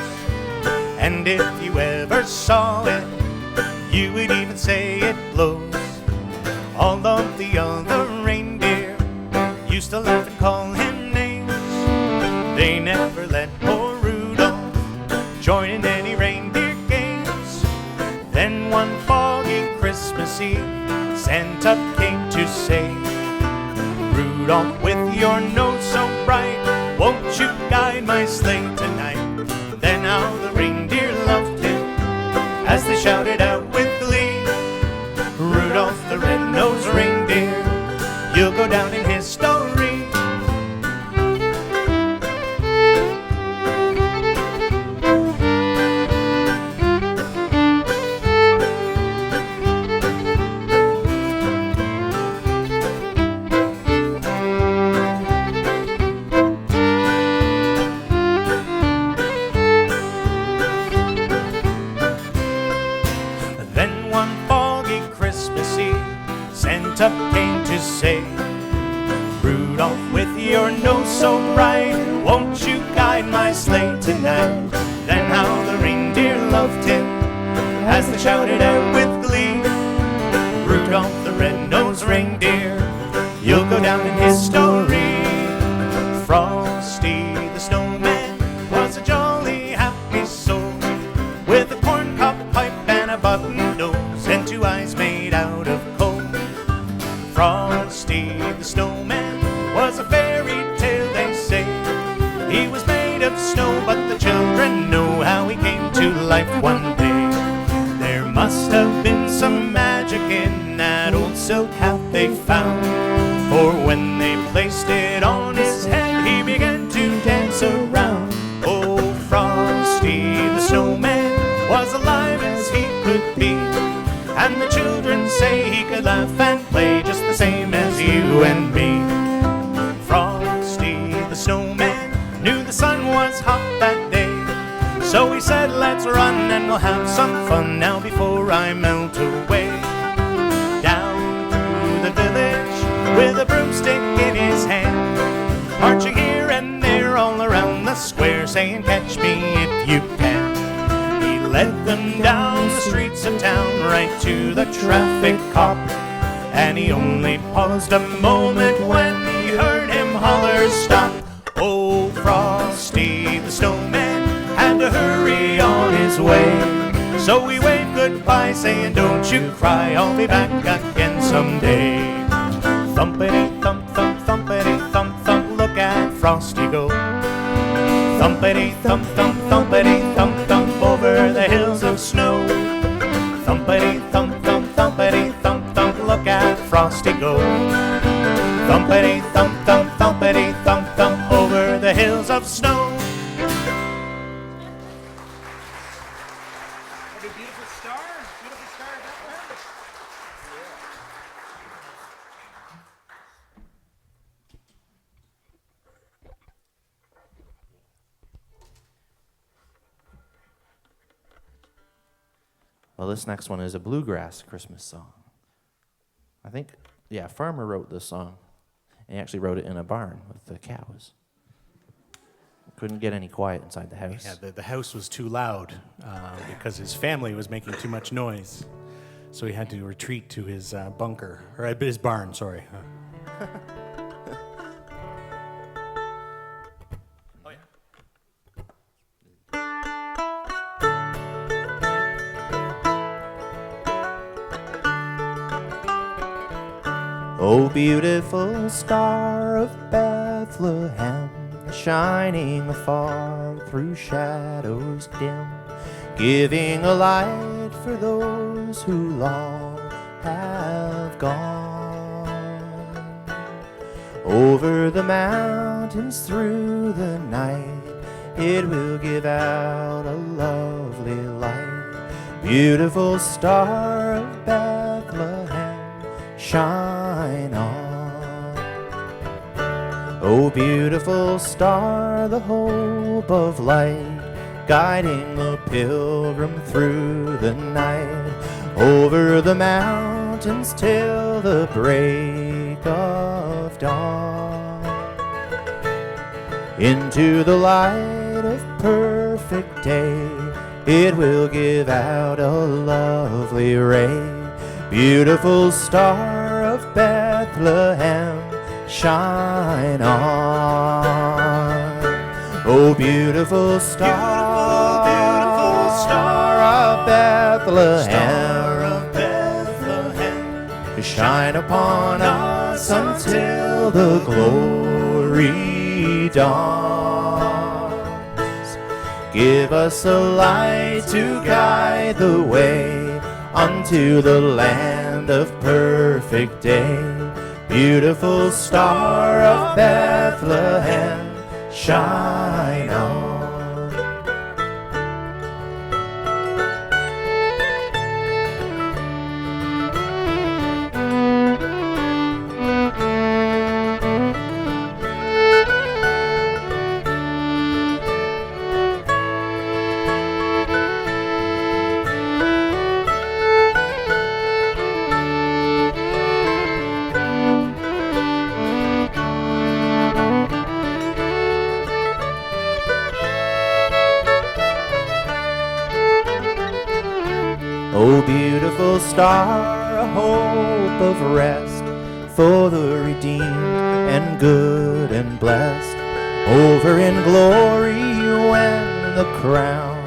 and if you ever saw it, you would even say it glows. All of the other reindeer used to laugh and call him names. They never let poor Rudolph join in any reindeer games. Then one foggy Christmas Eve, Santa came to say, Rudolph, with your nose so bright, won't you guide my sleigh tonight? Then how the reindeer loved him as they shouted out with glee, Rudolph the red-nosed reindeer, you'll go down in history. Then one foggy Christmas Eve, Santa came to say, Rudolph, with your nose so bright, won't you guide my sleigh tonight? Then how the reindeer loved him as they shouted out with glee, Rudolph the red-nosed reindeer, you'll go down in history. Frosty the snowman was a jolly happy soul, with a corncob pipe and a button nose and two eyes made out of coal. Frosty the snowman was a fairy tale, they say. He was made of snow, but the children know how he came to life one day. There must have been some magic in that old silk hat they found, for when they placed it on his head, he began to dance around. Oh, Frosty the snowman was alive as he could be, and the children say he could laugh and play just the same as you and me. Frosty the snowman knew the sun was hot that day, so he said, let's run and we'll have some fun now before I melt away. Down through the village with a broomstick in his hand, marching here and there all around the square, saying, catch me if you can. He led them down the streets of town right to the traffic cop, and he only paused a moment when he heard him holler, stop. Oh, Frosty the snowman had to hurry on his way, so we waved goodbye saying, don't you cry, I'll be back again someday. Thumpity thump thump, thumpity thump thump, look at Frosty go. Thumpity thump thump, thumpity thump thump, over the hills of snow. Thumpity thump thump, thumpity thump thump, look at Frosty go. Thumpity thump thump, thumpity thump thump, over the hills of snow. Well, this next one is a bluegrass Christmas song. I think, yeah, Farmer wrote this song. And he actually wrote it in a barn with the cows. Couldn't get any quiet inside the house. Yeah, the house was too loud because his family was making too much noise. So he had to retreat to his bunker, or his barn, sorry. Oh, beautiful star of Bethlehem, shining afar through shadows dim, giving a light for those who long have gone. Over the mountains through the night, it will give out a lovely light. Beautiful star of Bethlehem, shine on. Oh, beautiful star, the hope of light, guiding the pilgrim through the night, over the mountains till the break of dawn, into the light of perfect day, it will give out a lovely ray. Beautiful star of Bethlehem, shine on. Oh, beautiful star, beautiful star of Bethlehem, shine upon us until the glory dawns. Give us a light to guide the way unto the land of perfect day. Beautiful star of Bethlehem, shine on. O beautiful star, a hope of rest for the redeemed and good and blessed, over in glory when the crown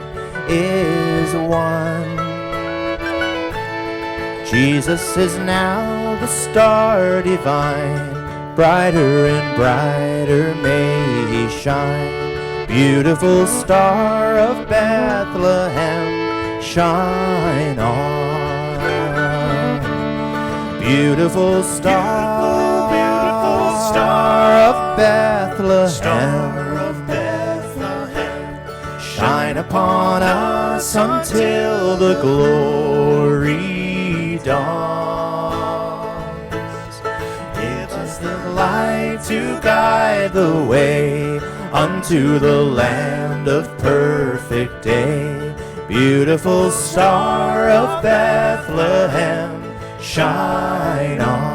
is won. Jesus is now the star divine, brighter and brighter may he shine. Beautiful star of Bethlehem, shine on. Beautiful star, beautiful star of Bethlehem, shine upon us until the glory dawns. Give us the light to guide the way unto the land of perfect day. Beautiful star of Bethlehem, shine on.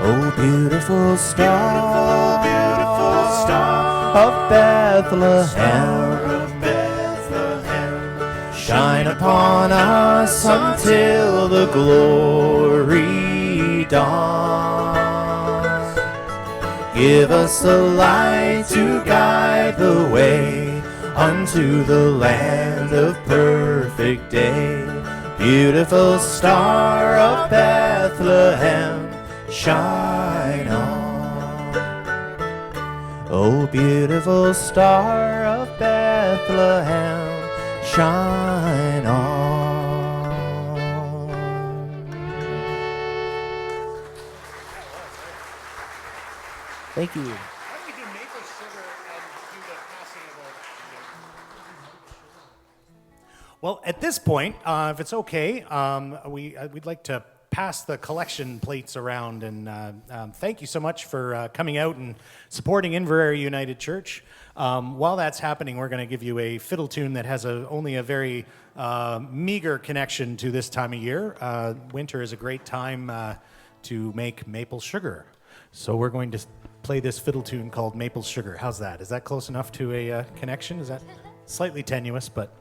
Oh, beautiful star, beautiful star of Bethlehem, shine upon us until the glory dawns. Give us a light to guide the way unto the land of perfect day. Beautiful star of Bethlehem, shine on. Oh, beautiful star of Bethlehem, shine on. Thank you. Well, at this point, if it's okay, we'd like to pass the collection plates around, and thank you so much for coming out and supporting Inverary United Church. While that's happening, we're going to give you a fiddle tune that has only a very meager connection to this time of year. Winter is a great time to make maple sugar. So we're going to play this fiddle tune called Maple Sugar. How's that? Is that close enough to a connection? Is that slightly tenuous, but...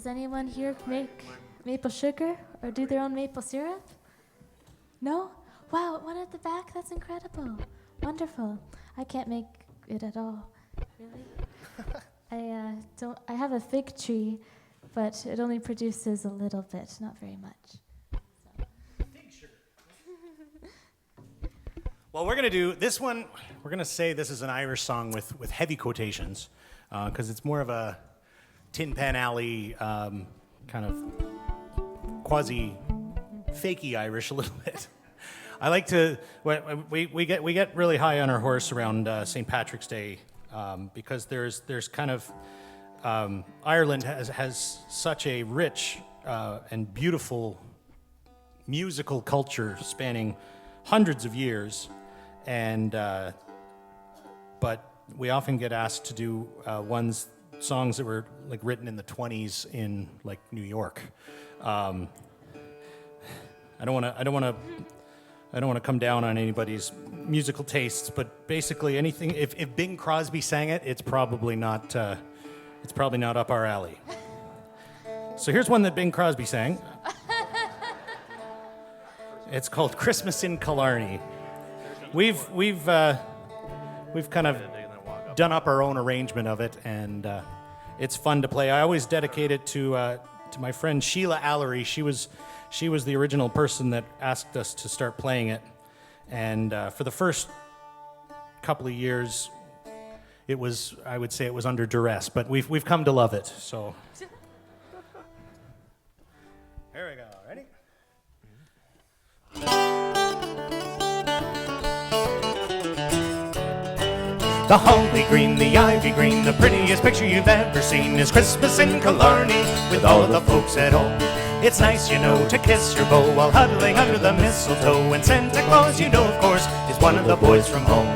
Does anyone here make maple sugar or do their own maple syrup? No? Wow, one at the back? That's incredible. Wonderful. I can't make it at all. Really? I have a fig tree, but it only produces a little bit, not very much. Fig sugar. Well, we're going to do this one. We're going to say this is an Irish song with heavy quotations, because it's more of a Tin Pan Alley kind of quasi-fakey Irish a little bit. I like to, we get really high on our horse around St. Patrick's Day, because there's kind of, Ireland has such a rich and beautiful musical culture spanning hundreds of years, and but we often get asked to do songs that were like written in the 20s in like New York. I don't want to come down on anybody's musical tastes, but basically anything. If Bing Crosby sang it, it's probably not up our alley. So here's one that Bing Crosby sang. It's called "Christmas in Killarney." We've kind of done up our own arrangement of it, and it's fun to play. I always dedicate it to my friend Sheila Allery. She was the original person that asked us to start playing it, and for the first couple of years, I would say it was under duress, but we've come to love it. So here we go. Ready? The holly green, the ivy green, the prettiest picture you've ever seen is Christmas in Killarney with all the folks at home. It's nice, you know, to kiss your beau while huddling under the mistletoe. And Santa Claus, you know, of course, is one of the boys from home.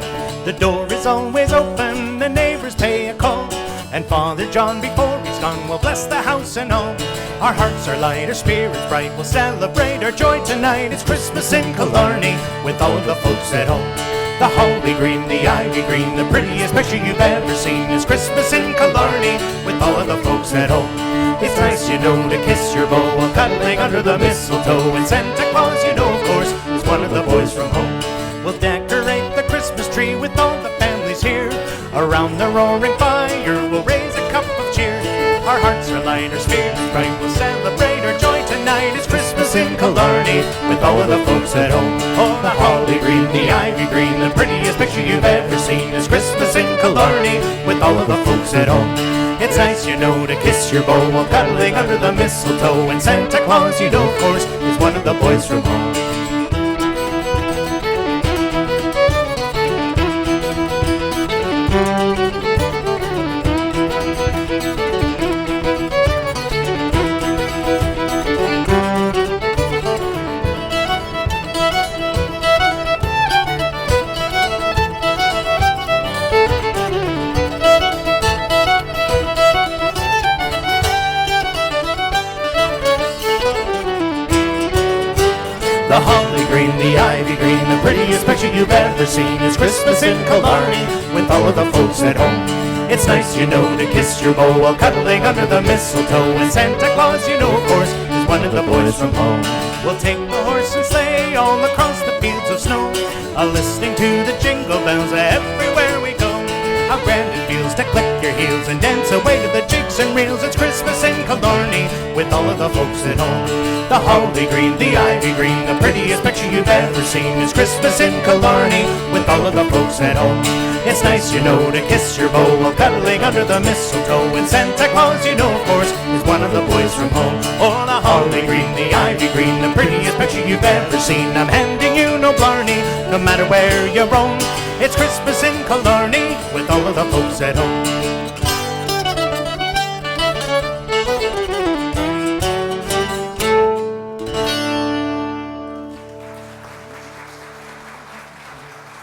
The door is always open, the neighbors pay a call, and Father John, before he's gone, will bless the house and all. Our hearts are light, our spirits bright, we'll celebrate our joy tonight. It's Christmas in Killarney with all the folks at home. The holly green, the ivy green, the prettiest picture you've ever seen is Christmas in Killarney with all of the folks at home. It's nice, you know, to kiss your beau while cuddling under the mistletoe. And Santa Claus, you know, of course, is one of the boys from home. We'll decorate the Christmas tree with all the families here. Around the roaring fire, we'll raise a cup of cheer. Our hearts are light, our spirits bright, we'll celebrate our joy tonight. It's Christmas in Killarney with all of the folks at home. Oh, the holly green, the ivy green, the prettiest picture you've ever seen is Christmas in Killarney with all of the folks at home. It's nice, you know, to kiss your beau while cuddling under the mistletoe. And Santa Claus, you know, of course, is one of the boys from home. The holly green, the ivy green, the prettiest picture you've ever seen is Christmas in Killarney with all of the folks at home. It's nice, you know, to kiss your beau while cuddling under the mistletoe. And Santa Claus, you know, of course, is one of the boys from home. We'll take the horse and sleigh all across the fields of snow, listening to the jingle bells everywhere we go. How grand it feels to click your heels and dance away to the jigs and reels. It's Christmas in Killarney with all of the folks at home. The holly green, the ivy green, the prettiest picture you've ever seen is Christmas in Killarney with all of the folks at home. It's nice, you know, to kiss your beau while cuddling under the mistletoe. And Santa Claus, you know, of course, is one of the boys from home. Oh, the holly green, the ivy green, the prettiest picture you've ever seen. I'm handing you no blarney, no matter where you roam. It's Christmas in Killarney with all of the folks at home.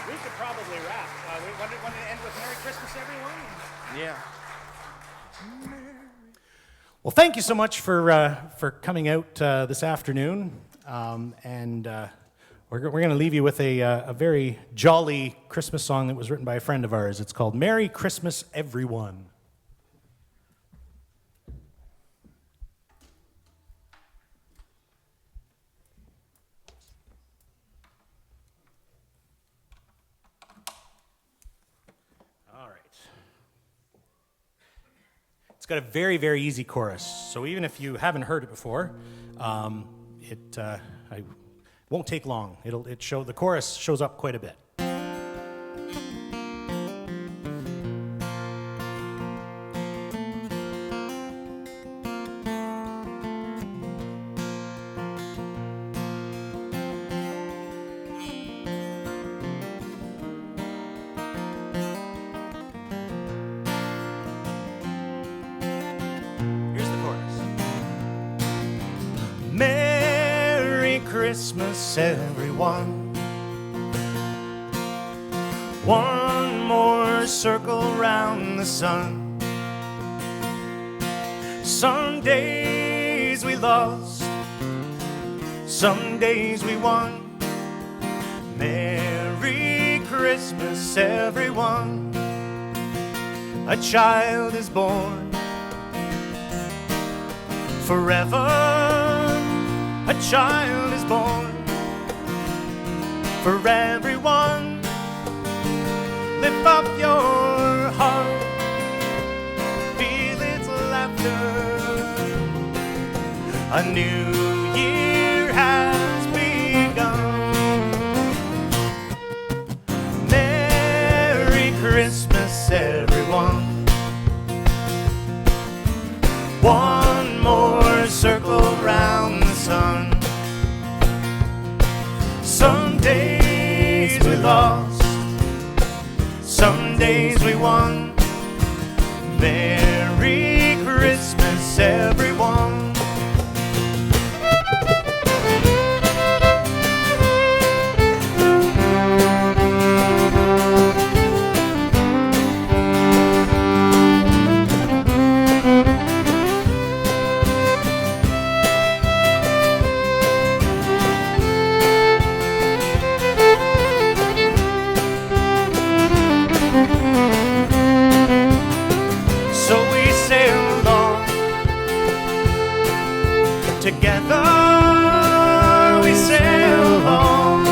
We could probably wrap. We want to end with Merry Christmas, everyone? Yeah. Well, thank you so much for coming out this afternoon, we're going to leave you with a very jolly Christmas song that was written by a friend of ours. It's called Merry Christmas, Everyone. got a very, very easy chorus. So even if you haven't heard it before, I won't take long. The chorus shows up quite a bit. Merry Christmas, everyone. One more circle round the sun. Some days we lost, some days we won. Merry Christmas, everyone. A child is born. Forever a child is born. For everyone, lift up your heart, feel its laughter. A new year has begun. Merry Christmas, everyone. One more circle round the sun. Some days we lost, some days we won. Merry Christmas, everyone. Together we sail on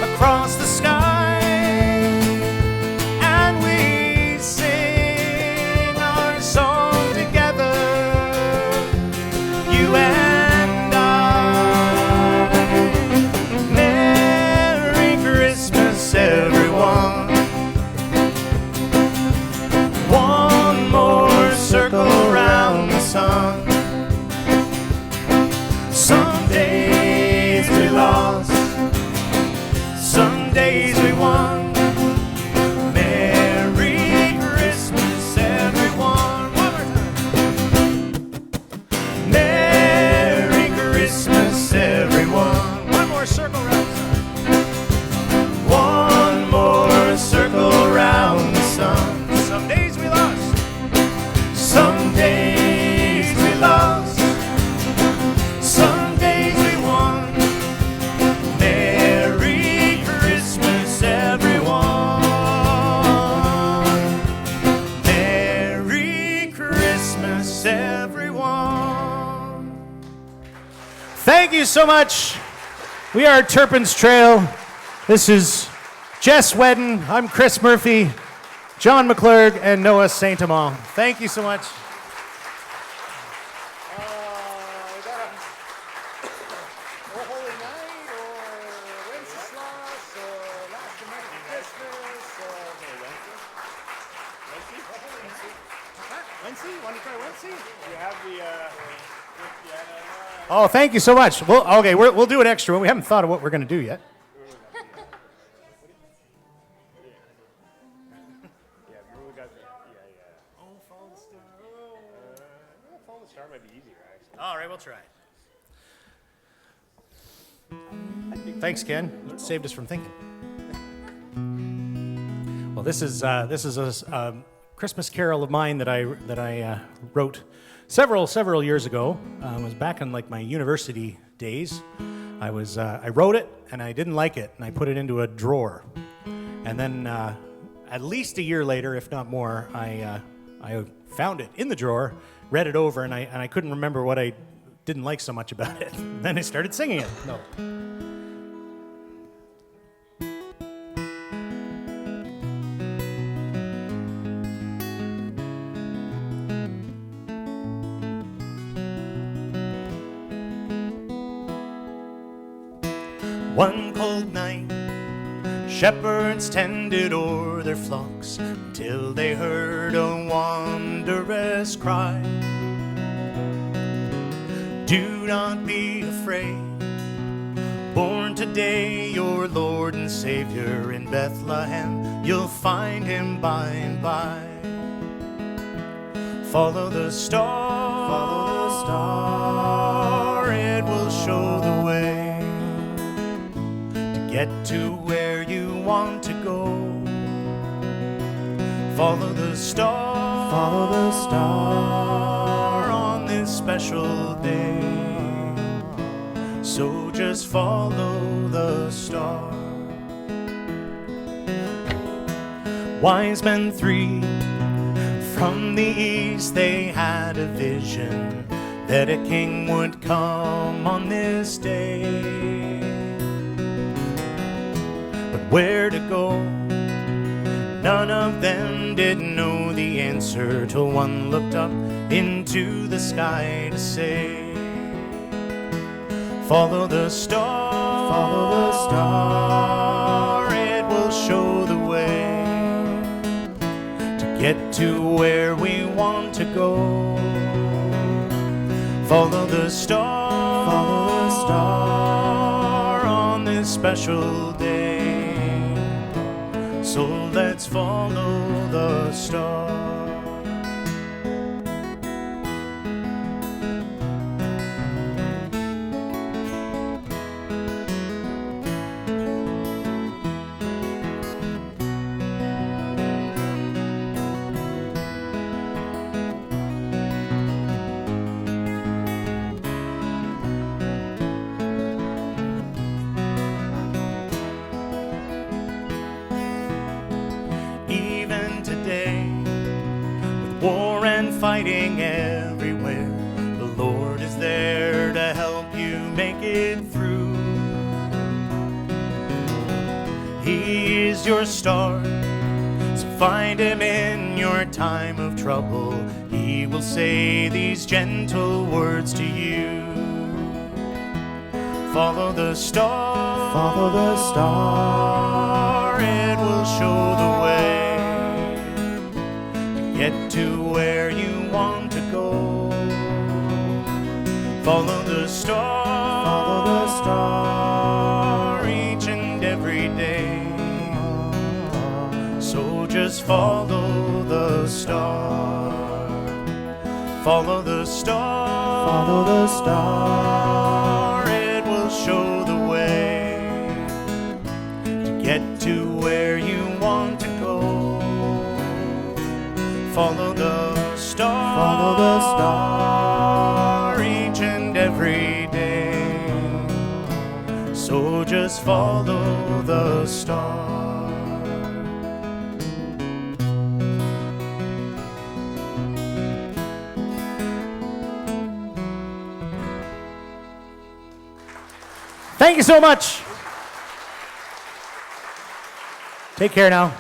across the sky, and we sing our song together, you and I. Merry Christmas, everyone. One more circle round the sun. Some days we lost, some days we won. Merry Christmas, everyone. One more time. Merry Christmas, everyone. One more circle round the sun. One more circle round the sun. Some days we lost, some days we lost. Thank you so much. We are Turpin's Trail. This is Jess Wedden. I'm Chris Murphy, John McClurg, and Noah St. Amand. Thank you so much. Oh, thank you so much. Well, okay, we'll do an extra one. We haven't thought of what we're going to do yet. Follow the star might be easier, actually. All right, we'll try it. Thanks, Ken. You saved us from thinking. Well, this is a Christmas carol of mine that I wrote several years ago. It was back in like my university days. I wrote it and I didn't like it and I put it into a drawer. And then at least a year later, if not more, I found it in the drawer, read it over, and I couldn't remember what I didn't like so much about it. Then I started singing it. No. One cold night, shepherds tended o'er their flocks till they heard a wondrous cry. Do not be afraid, born today your Lord and Savior in Bethlehem. You'll find him by and by. Follow the star, it will show the way to get to where you want to go. Follow the star on this special day. So just follow the star. Wise men three from the east, they had a vision that a king would come on this day. But where to go, none of them did know the answer till one looked up into the sky to say, follow the star, it will show the way to get to where we want to go. Follow the star on this special day. So let's follow the star. Fighting everywhere, the Lord is there to help you make it through. He is your star, so find him in your time of trouble. He will say these gentle words to you. Follow the star, it will show the way to get to where you want to go. Follow the star each and every day. So just follow the star. Follow the star, it will show the way to get to where you want to go. Follow the star each and every day. So just follow the star. Thank you so much. Take care now.